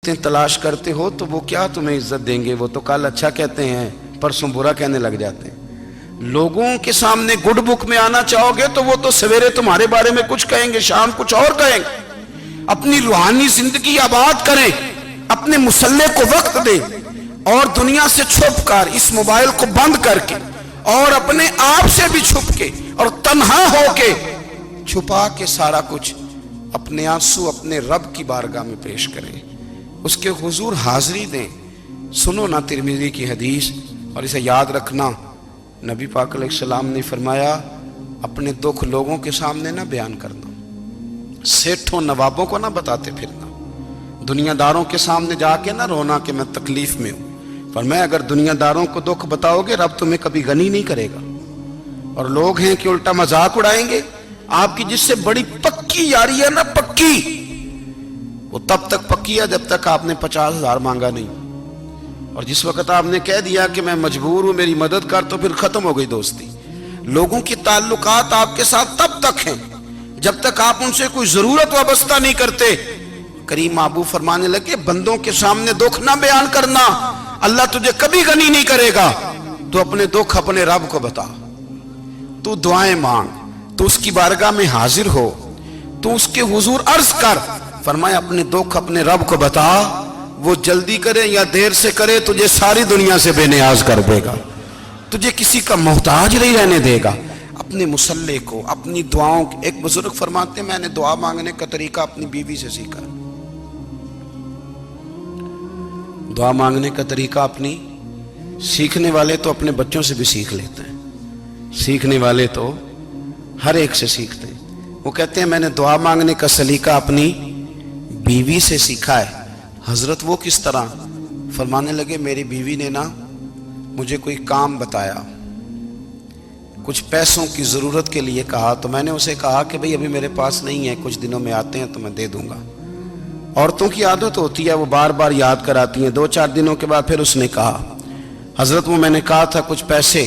تلاش کرتے ہو تو وہ کیا تمہیں عزت دیں گے؟ وہ تو کل اچھا کہتے ہیں پرسوں برا کہنے لگ جاتے ہیں۔ لوگوں کے سامنے گڈ بک میں آنا چاہو گے تو وہ تو سویرے تمہارے بارے میں کچھ کہیں گے، شام کچھ اور کہیں گے۔ اپنی روحانی زندگی آباد کریں، اپنے مسلح کو وقت دیں اور دنیا سے چھپ کر اس موبائل کو بند کر کے اور اپنے آپ سے بھی چھپ کے اور تنہا ہو کے چھپا کے سارا کچھ اپنے آنسو اپنے رب کی بارگاہ میں پیش کریں، اس کے حضور حاضری دیں۔ سنو نا ترمذی کی حدیث اور اسے یاد رکھنا، نبی پاک علیہ السلام نے فرمایا اپنے دکھ لوگوں کے سامنے نہ بیان کرنا، سیٹھوں نوابوں کو نہ بتاتے پھرنا، دنیا داروں کے سامنے جا کے نہ رونا کہ میں تکلیف میں ہوں۔ فرمایا اگر دنیا داروں کو دکھ بتاؤ گے رب تمہیں کبھی غنی نہیں کرے گا، اور لوگ ہیں کہ الٹا مذاق اڑائیں گے آپ کی، جس سے بڑی پکی یاری ہے نا، پکی، وہ تب تک پکی ہے جب تک آپ نے 50,000 مانگا نہیں، اور جس وقت آپ نے کہہ دیا کہ میں مجبور ہوں میری مدد کر تو پھر ختم ہو گئی دوستی۔ لوگوں کی تعلقات آپ کے ساتھ تب تک ہیں جب تک آپ ان سے کوئی ضرورت وابستہ نہیں کرتے۔ کریم محبوب فرمانے لگے بندوں کے سامنے دکھ نہ بیان کرنا، اللہ تجھے کبھی غنی نہیں کرے گا۔ تو اپنے دکھ اپنے رب کو بتا، تو دعائیں مانگ، تو اس کی بارگاہ میں حاضر ہو، تو اس کے حضور عرض کر۔ فرمایا اپنے دکھ اپنے رب کو بتا، وہ جلدی کرے یا دیر سے کرے تجھے ساری دنیا سے بے نیاز کر دے گا، تجھے کسی کا محتاج نہیں رہنے دے گا۔ اپنے مسلح کو، اپنی دعاؤں، ایک بزرگ فرماتے ہیں میں نے دعا مانگنے کا طریقہ اپنی بیوی سے سیکھا، دعا مانگنے کا طریقہ اپنی، سیکھنے والے تو اپنے بچوں سے بھی سیکھ لیتے ہیں، سیکھنے والے تو ہر ایک سے سیکھتے ہیں۔ وہ کہتے ہیں میں نے دعا مانگنے کا سلیقہ اپنی بیوی سے سیکھا ہے۔ حضرت وہ کس طرح؟ فرمانے لگے میری بیوی نے نا مجھے کوئی کام بتایا، کچھ پیسوں کی ضرورت کے لیے کہا، تو میں نے اسے کہا کہ بھئی ابھی میرے پاس نہیں ہے، کچھ دنوں میں آتے ہیں تو میں دے دوں گا۔ عورتوں کی عادت ہوتی ہے وہ بار بار یاد کراتی ہیں، 2-4 دنوں کے بعد پھر اس نے کہا حضرت وہ میں نے کہا تھا کچھ پیسے،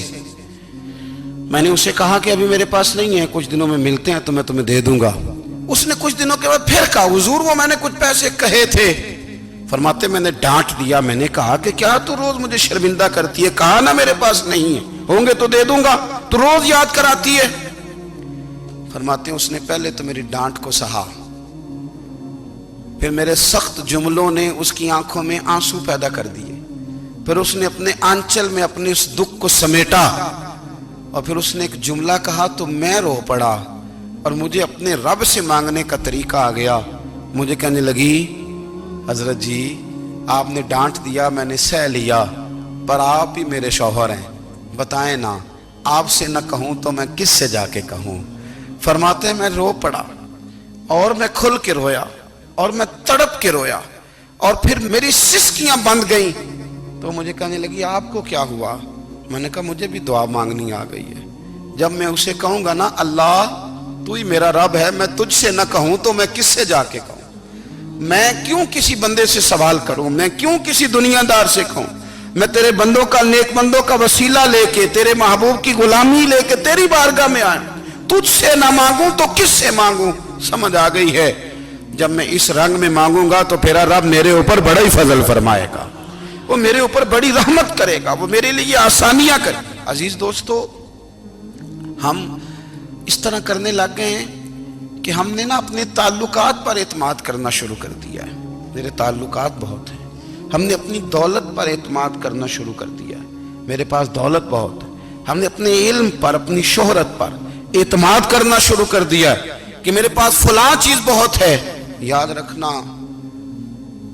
میں نے اسے کہا کہ ابھی میرے پاس نہیں ہے، کچھ دنوں میں ملتے ہیں تو میں تمہیں دے دوں گا۔ اس نے کچھ دنوں کے بعد پھر کہا حضور وہ میں نے کچھ پیسے کہے تھے۔ فرماتے میں نے ڈانٹ دیا، میں نے کہا کہ کیا تو روز مجھے شرمندہ کرتی ہے، کہا نا میرے پاس نہیں ہے، ہوں گے تو دے دوں گا، تو روز یاد کراتی ہے۔ فرماتے ہیں اس نے پہلے تو میری ڈانٹ کو سہا، پھر میرے سخت جملوں نے اس کی آنکھوں میں آنسو پیدا کر دیے، پھر اس نے اپنے آنچل میں اپنے اس دکھ کو سمیٹا، اور پھر اس نے ایک جملہ کہا تو میں رو پڑا، اور مجھے اپنے رب سے مانگنے کا طریقہ آ گیا۔ مجھے کہنے لگی حضرت جی آپ نے ڈانٹ دیا میں نے سہ لیا، پر آپ ہی میرے شوہر ہیں، بتائیں نا آپ سے نہ کہوں تو میں کس سے جا کے کہوں۔ فرماتے ہیں میں رو پڑا اور میں کھل کے رویا اور میں تڑپ کے رویا، اور پھر میری سسکیاں بند گئیں، تو مجھے کہنے لگی آپ کو کیا ہوا؟ میں نے کہا مجھے بھی دعا مانگنی آ گئی ہے، جب میں اسے کہوں گا نا اللہ تو ہی میرا رب ہے، میں تجھ سے نہ کہوں تو میں کس سے جا کے کہوں؟ میں کیوں کسی بندے سے سوال کروں؟ میں کیوں کسی دنیا دار سے کہوں؟ میں تیرے بندوں کا، نیک بندوں کا وسیلہ لے کے، تیرے محبوب کی غلامی لے کے تیری بارگاہ میں آئیں، تجھ سے نہ مانگوں تو کس سے مانگوں؟ سمجھ آ گئی ہے جب میں اس رنگ میں مانگوں گا تو پھر رب میرے اوپر بڑا ہی فضل فرمائے گا، وہ میرے اوپر بڑی رحمت کرے گا، وہ میرے لیے آسانیاں کرے گا۔ عزیز دوستو ہم اس طرح کرنے لگ گئے ہیں کہ ہم نے نا اپنے تعلقات پر اعتماد کرنا شروع کر دیا ہے۔ میرے تعلقات بہت ہیں، ہم نے اپنی دولت پر اعتماد کرنا شروع کر دیا ہے، میرے پاس دولت بہت ہے۔ ہم نے اپنے علم پر، اپنی شہرت پر اعتماد کرنا شروع کر دیا ہے کہ میرے پاس فلاں چیز بہت ہے۔ یاد رکھنا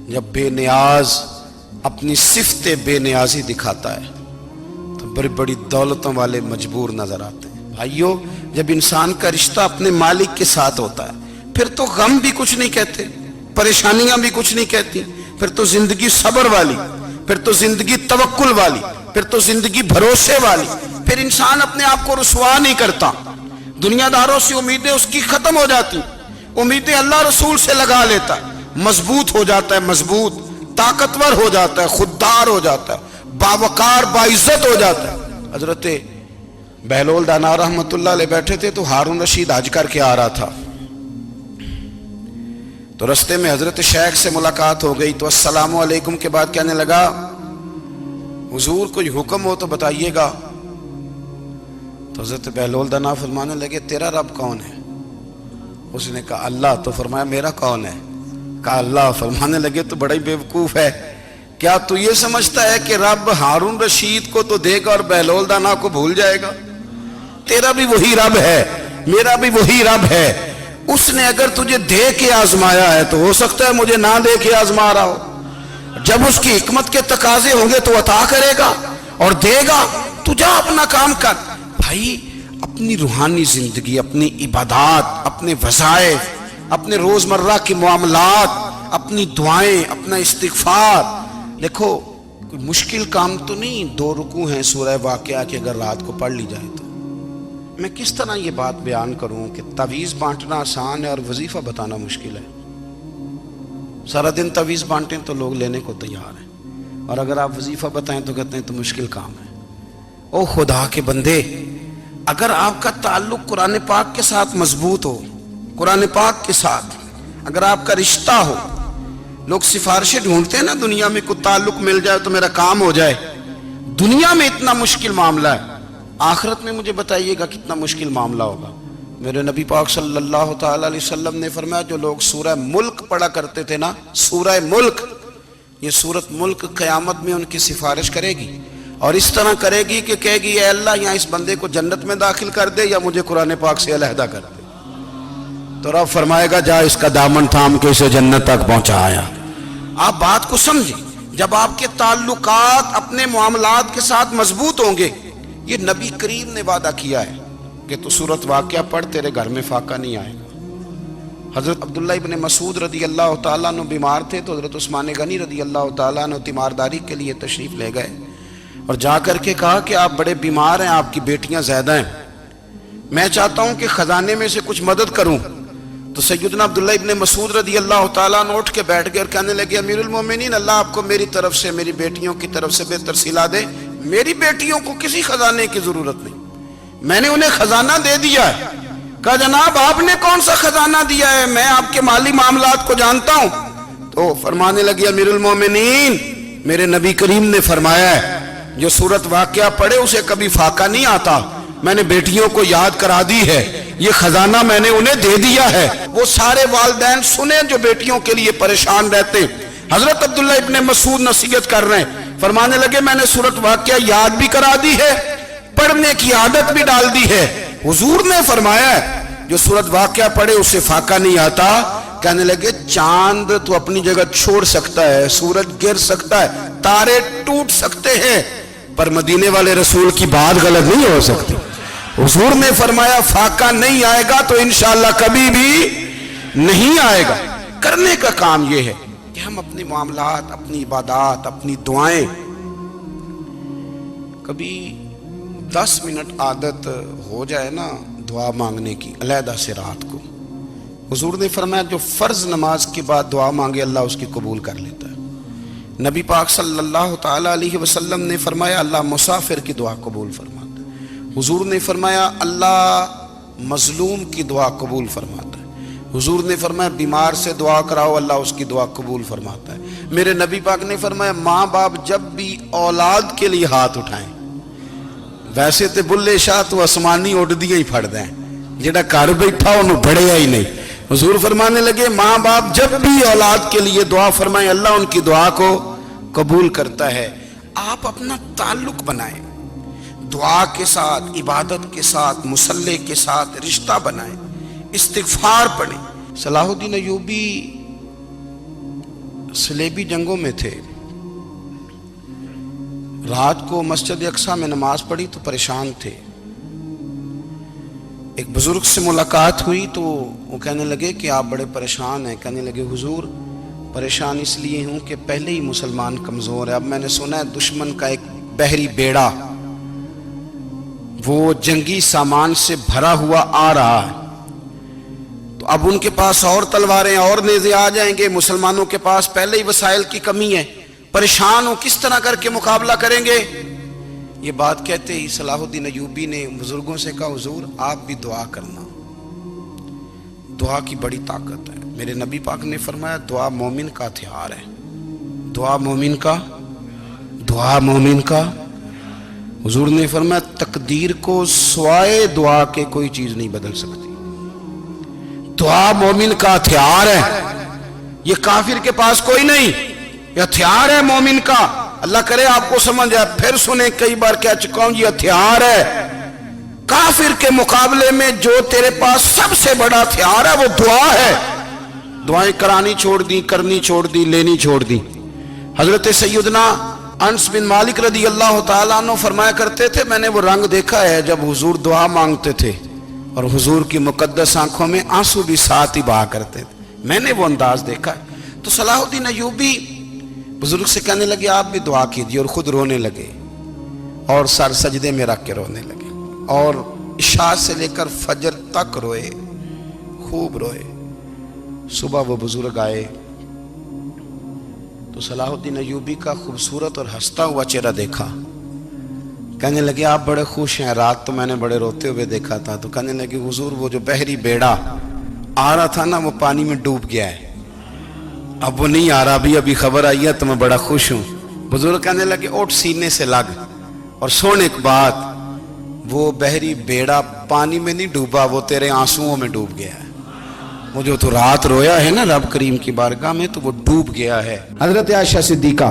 جب بے نیاز اپنی صفت بے نیازی دکھاتا ہے تو بڑی بڑی دولتوں والے مجبور نظر آتے ہیں۔ بھائیو جب انسان کا رشتہ اپنے مالک کے ساتھ ہوتا ہے پھر تو غم بھی کچھ نہیں کہتے، پریشانیاں بھی کچھ نہیں کہتی، پھر تو زندگی صبر والی، پھر تو زندگی توکل والی، پھر تو زندگی بھروسے والی، پھر انسان اپنے آپ کو رسوا نہیں کرتا، دنیا داروں سے امیدیں اس کی ختم ہو جاتی، امیدیں اللہ رسول سے لگا لیتا ہے، مضبوط ہو جاتا ہے، مضبوط، طاقتور ہو جاتا ہے، خوددار ہو جاتا ہے، باوقار باعزت ہو جاتا ہے۔ حضرت بہلول دانا رحمت اللہ علیہ بیٹھے تھے تو ہارون رشید حج کر کے آ رہا تھا، تو رستے میں حضرت شیخ سے ملاقات ہو گئی تو السلام علیکم کے بعد کہنے لگا حضور کوئی حکم ہو تو بتائیے گا. تو حضرت بہلول دنا فرمانے لگے تیرا رب کون ہے؟ اس نے کہا اللہ. تو فرمایا میرا کون ہے؟ کہا اللہ. فرمانے لگے تو بڑا ہی بیوقوف ہے، کیا تو یہ سمجھتا ہے کہ رب ہارون رشید کو تو دے گا اور بہلول دانا کو بھول جائے گا؟ تیرا بھی وہی رب ہے، میرا بھی وہی رب ہے. اس نے اگر تجھے دے کے آزمایا ہے تو ہو سکتا ہے مجھے نہ دے کے آزما رہا ہو. جب اس کی حکمت کے تقاضے ہوں گے تو عطا کرے گا اور دے گا. تو جا اپنا کام کر. بھائی اپنی روحانی زندگی، اپنی عبادات، اپنے وظائف، اپنے روزمرہ کے معاملات، اپنی دعائیں، اپنا استغفار. دیکھو کوئی مشکل کام تو نہیں 2 رکوع ہیں سورہ واقعہ کہ اگر رات کو پڑھ لی جائے تو. میں کس طرح یہ بات بیان کروں کہ تعویذ بانٹنا آسان ہے اور وظیفہ بتانا مشکل ہے. سارا دن تعویذ بانٹیں تو لوگ لینے کو تیار ہیں، اور اگر آپ وظیفہ بتائیں تو کہتے ہیں تو مشکل کام ہے. او خدا کے بندے، اگر آپ کا تعلق قرآن پاک کے ساتھ مضبوط ہو، قرآن پاک کے ساتھ اگر آپ کا رشتہ ہو، لوگ سفارشیں ڈھونڈتے ہیں نا دنیا میں کوئی تعلق مل جائے تو میرا کام ہو جائے. دنیا میں اتنا مشکل معاملہ ہے، آخرت میں مجھے بتائیے گا کتنا مشکل معاملہ ہوگا. میرے نبی پاک صلی اللہ تعالی علیہ وسلم نے فرمایا جو لوگ سورہ ملک پڑھا کرتے تھے نا، سورہ ملک، یہ سورت ملک قیامت میں ان کی سفارش کرے گی اور اس طرح کرے گی کہ کہے گی اے اللہ یہاں اس بندے کو جنت میں داخل کر دے یا مجھے قرآن پاک سے علیحدہ کر دے. تو رب فرمائے گا جا اس کا دامن تھام کے اسے جنت تک پہنچایا. آپ بات کو سمجھیں، جب آپ کے تعلقات اپنے معاملات کے ساتھ مضبوط ہوں گے، یہ نبی کریم نے وعدہ کیا ہے کہ تو سورت واقعہ پڑھ تیرے گھر میں فاقہ نہیں آئے گا. حضرت عبداللہ ابن مسعود رضی اللہ تعالیٰ عنہ بیمار تھے تو حضرت عثمان غنی رضی اللہ تعالیٰ عنہ تیمارداری کے لیے تشریف لے گئے اور جا کر کے کہا کہ آپ بڑے بیمار ہیں، آپ کی بیٹیاں زیادہ ہیں، میں چاہتا ہوں کہ خزانے میں سے کچھ مدد کروں. تو سیدنا عبداللہ ابن مسعود رضی اللہ تعالیٰ عنہ اٹھ کے بیٹھ گئے اور کہنے لگے امیر المومنین، اللہ آپ کو میری طرف سے، میری بیٹیوں کی طرف سے بہتر صلہ دے. میری بیٹیوں کو کسی خزانے کی ضرورت نہیں، میں نے انہیں خزانہ دے دیا ہے. کہا جناب آپ نے کون سا خزانہ دیا ہے؟ میں آپ کے مالی معاملات کو جانتا ہوں. تو فرمانے لگے امیر المومنین، میرے نبی کریم نے فرمایا ہے جو سورت واقعہ پڑھے اسے کبھی فاقہ نہیں آتا. میں نے بیٹیوں کو یاد کرا دی ہے، یہ خزانہ میں نے انہیں دے دیا ہے. وہ سارے والدین سنیں جو بیٹیوں کے لیے پریشان رہتے. حضرت عبداللہ ابن مسعود نصیحت کر رہے ہیں، فرمانے لگے میں نے سورت واقعہ یاد بھی کرا دی ہے، پڑھنے کی عادت بھی ڈال دی ہے. حضور نے فرمایا ہے جو سورت واقعہ پڑھے اسے فاقہ نہیں آتا. کہنے لگے چاند تو اپنی جگہ چھوڑ سکتا ہے، سورج گر سکتا ہے، تارے ٹوٹ سکتے ہیں، پر مدینے والے رسول کی بات غلط نہیں ہو سکتی. حضور نے فرمایا فاقہ نہیں آئے گا تو انشاءاللہ کبھی بھی نہیں آئے گا. کرنے کا کام یہ ہے کہ ہم اپنے معاملات، اپنی عبادات، اپنی دعائیں کبھی 10 منٹ عادت ہو جائے نا دعا مانگنے کی علیحدہ سے رات کو. حضور نے فرمایا جو فرض نماز کے بعد دعا مانگے اللہ اس کی قبول کر لیتا ہے. نبی پاک صلی اللہ تعالی علیہ وسلم نے فرمایا اللہ مسافر کی دعا قبول فرماتا ہے. حضور نے فرمایا اللہ مظلوم کی دعا قبول فرماتا ہے. حضور نے فرمایا بیمار سے دعا کراؤ اللہ اس کی دعا قبول فرماتا ہے. میرے نبی پاک نے فرمایا ماں باپ جب بھی اولاد کے لیے ہاتھ اٹھائیں، ویسے تے بلے شاہ تو آسمانی اڈدیاں ہی پھڑ دیں، جڑا گھر بیٹھا انہوں بڑھیا ہی نہیں. حضور فرمانے لگے ماں باپ جب بھی اولاد کے لیے دعا فرمائیں اللہ ان کی دعا کو قبول کرتا ہے. آپ اپنا تعلق بنائیں دعا کے ساتھ، عبادت کے ساتھ، مصلی کے ساتھ رشتہ بنائیں، استغفار پڑھیں. صلاح الدین ایوبی صلیبی جنگوں میں تھے، رات کو مسجد اقصی میں نماز پڑھی تو پریشان تھے. ایک بزرگ سے ملاقات ہوئی تو وہ کہنے لگے کہ آپ بڑے پریشان ہیں. کہنے لگے حضور پریشان اس لیے ہوں کہ پہلے ہی مسلمان کمزور ہے، اب میں نے سنا ہے دشمن کا ایک بحری بیڑا وہ جنگی سامان سے بھرا ہوا آ رہا ہے، تو اب ان کے پاس اور تلواریں اور نیزے آ جائیں گے، مسلمانوں کے پاس پہلے ہی وسائل کی کمی ہے، پریشان ہو کس طرح کر کے مقابلہ کریں گے. یہ بات کہتے ہی صلاح الدین ایوبی نے بزرگوں سے کہا حضور آپ بھی دعا کرنا، دعا کی بڑی طاقت ہے. میرے نبی پاک نے فرمایا دعا مومن کا ہتھیار ہے، دعا مومن کا، دعا مومن کا۔ حضور نے فرمایا تقدیر کو سوائے دعا کے کوئی چیز نہیں بدل سکتی۔ دعا مومن کا ہتھیار ہے، یہ کافر کے پاس کوئی نہیں، یہ ہتھیار ہے مومن کا۔ اللہ کرے آپ کو سمجھ آئے، پھر سنیں، کئی بار کہہ چکا ہوں، یہ ہتھیار ہے۔ کافر کے مقابلے میں جو تیرے پاس سب سے بڑا ہتھیار ہے وہ دعا ہے۔ دعائیں کرانی چھوڑ دی، کرنی چھوڑ دی، لینی چھوڑ دی۔ حضرت سیدنا انس بن مالک رضی اللہ تعالیٰ عنہ فرمایا کرتے تھے، میں نے وہ رنگ دیکھا ہے جب حضور دعا مانگتے تھے اور حضور کی مقدس آنکھوں میں آنسو بھی ساتھ ہی بہا کرتے تھے، میں نے وہ انداز دیکھا ہے۔ تو صلاح الدین ایوبی بزرگ سے کہنے لگے آپ بھی دعا کیجیے، اور خود رونے لگے اور سر سجدے میں رکھ کے رونے لگے، اور عشاء سے لے کر فجر تک روئے، خوب روئے۔ صبح وہ بزرگ آئے تو صلاح الدین ایوبی کا خوبصورت اور ہنستا ہوا چہرہ دیکھا، کہنے لگے آپ بڑے خوش ہیں، رات تو میں نے بڑے روتے ہوئے دیکھا تھا۔ تو کہنے لگے حضور وہ جو بحری بیڑا آ رہا تھا نا وہ پانی میں ڈوب گیا ہے، اب وہ نہیں آ رہا، ابھی خبر آئی ہے تو میں بڑا خوش ہوں۔ بزرگ کہنے لگے اٹھ سینے سے لگ اور سن ایک بات، وہ بحری بیڑا پانی میں نہیں ڈوبا، وہ تیرے آنسوؤں میں ڈوب گیا ہے۔ وہ جو تو رات رویا ہے نا رب کریم کی بارگاہ میں تو وہ ڈوب گیا ہے۔ حضرت عائشہ صدیقہ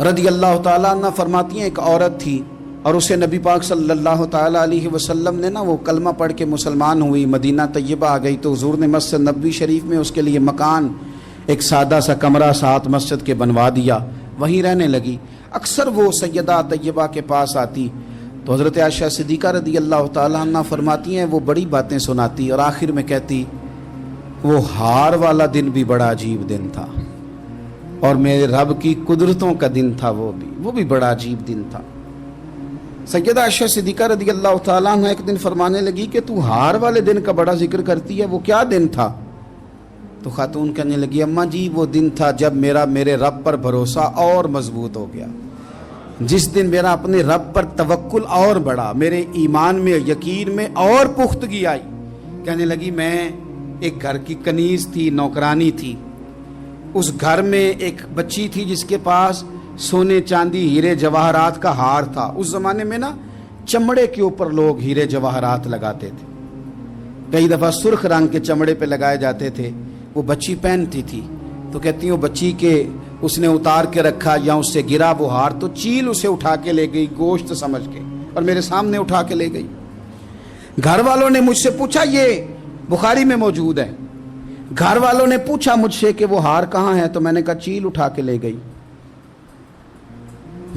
رضی اللہ تعالیٰ عنہ فرماتی ہیں ایک عورت تھی اور اسے نبی پاک صلی اللہ تعالیٰ علیہ وسلم نے نا وہ کلمہ پڑھ کے مسلمان ہوئی، مدینہ طیبہ آ گئی، تو حضور نے مسجد نبوی شریف میں اس کے لیے مکان، ایک سادہ سا کمرہ ساتھ مسجد کے بنوا دیا، وہیں رہنے لگی۔ اکثر وہ سیدہ طیبہ کے پاس آتی تو حضرت عائشہ صدیقہ رضی اللہ تعالیٰ عنہ فرماتی ہیں وہ بڑی باتیں سناتی اور آخر میں کہتی وہ ہار والا دن بھی بڑا عجیب دن تھا اور میرے رب کی قدرتوں کا دن تھا، وہ بھی بڑا عجیب دن تھا۔ سیدہ عائشہ صدیقہ رضی اللہ تعالیٰ عنہ ایک دن فرمانے لگی کہ تو ہار والے دن کا بڑا ذکر کرتی ہے، وہ کیا دن تھا؟ تو خاتون کہنے لگی اماں جی وہ دن تھا جب میرے رب پر بھروسہ اور مضبوط ہو گیا، جس دن میرا اپنے رب پر توکل اور بڑھا، میرے ایمان میں یقین میں اور پختگی آئی۔ کہنے لگی میں ایک گھر کی کنیز تھی، نوکرانی تھی، اس گھر میں ایک بچی تھی جس کے پاس سونے چاندی ہیرے جواہرات کا ہار تھا۔ اس زمانے میں نا چمڑے کے اوپر لوگ ہیرے جواہرات لگاتے تھے، کئی دفعہ سرخ رنگ کے چمڑے پہ لگائے جاتے تھے، وہ بچی پہنتی تھی۔ تو کہتی ہوں بچی کے اس نے اتار کے رکھا یا اس سے گرا وہ ہار تو چیل اسے اٹھا کے لے گئی گوشت سمجھ کے، اور میرے سامنے اٹھا کے لے گئی۔ گھر والوں نے مجھ سے پوچھا، یہ بخاری میں موجود ہے، گھر والوں نے پوچھا مجھ سے کہ وہ ہار کہاں ہے، تو میں نے کہا چیل اٹھا کے لے گئی۔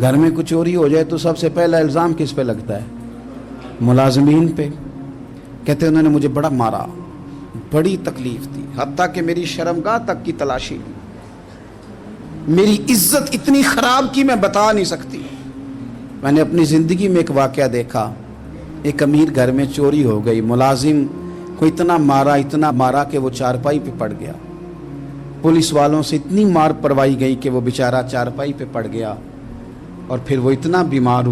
گھر میں کچھ چوری ہو جائے تو سب سے پہلا الزام کس پہ لگتا ہے؟ ملازمین پہ۔ کہتے انہوں نے مجھے بڑا مارا، بڑی تکلیف تھی، حتیٰ کہ میری شرمگاہ تک کی تلاشی لی، میری عزت اتنی خراب کی میں بتا نہیں سکتی۔ میں نے اپنی زندگی میں ایک واقعہ دیکھا، ایک امیر گھر میں چوری ہو گئی، ملازم کو اتنا مارا کہ وہ چارپائی پہ پڑ گیا، پولیس والوں سے اتنی مار پروائی گئی کہ وہ بیچارہ چارپائی پہ پڑ گیا، اور پھر وہ اتنا بیمار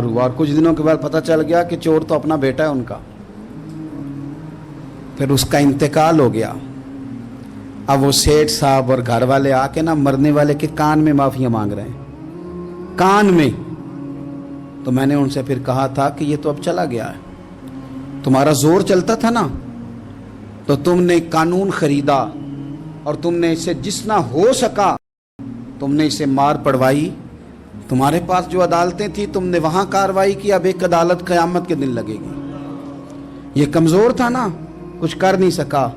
ہوا اور کچھ دنوں کے بعد پتہ چل گیا کہ چور تو اپنا بیٹا ہے ان کا، پھر اس کا انتقال ہو گیا۔ اب وہ سیٹھ صاحب اور گھر والے آ کے نا مرنے والے کے کان میں معافیاں مانگ رہے ہیں، کان میں۔ تو میں نے ان سے پھر کہا تھا کہ یہ تو اب چلا گیا ہے، تمہارا زور چلتا تھا نا تو تم نے قانون خریدا اور تم نے اسے جتنا ہو سکا تم نے اسے مار پڑوائی، تمہارے پاس جو عدالتیں تھیں تم نے وہاں کارروائی کی، اب ایک عدالت قیامت کے دن لگے گی۔ یہ کمزور تھا نا، کچھ کر نہیں سکا۔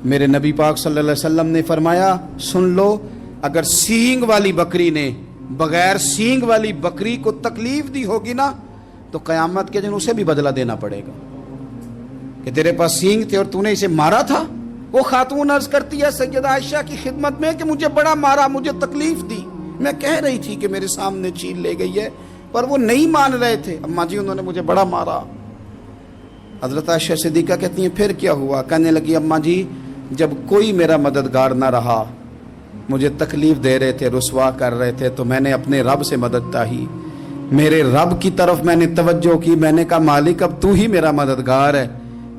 میرے نبی پاک صلی اللہ علیہ وسلم نے فرمایا سن لو، اگر سینگ والی بکری نے بغیر سینگ والی بکری کو تکلیف دی ہوگی نا تو قیامت کے دن اسے بھی بدلہ دینا پڑے گا کہ تیرے پاس سینگ تھے اور تو نے اسے مارا تھا۔ وہ خاتون عرض کرتی ہے سیدہ عائشہ کی خدمت میں کہ مجھے بڑا مارا، مجھے تکلیف دی، میں کہہ رہی تھی کہ میرے سامنے چیل لے گئی ہے پر وہ نہیں مان رہے تھے، اماں جی انہوں نے مجھے بڑا مارا۔ حضرت عائشہ صدیقہ کہتی ہیں پھر کیا ہوا؟ کہنے لگی اماں جی جب کوئی میرا مددگار نہ رہا، مجھے تکلیف دے رہے تھے، رسوا کر رہے تھے، تو میں نے اپنے رب سے مدد چاہی، میرے رب کی طرف میں نے توجہ کی، میں نے کہا مالک اب تو ہی میرا مددگار ہے،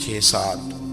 6-7,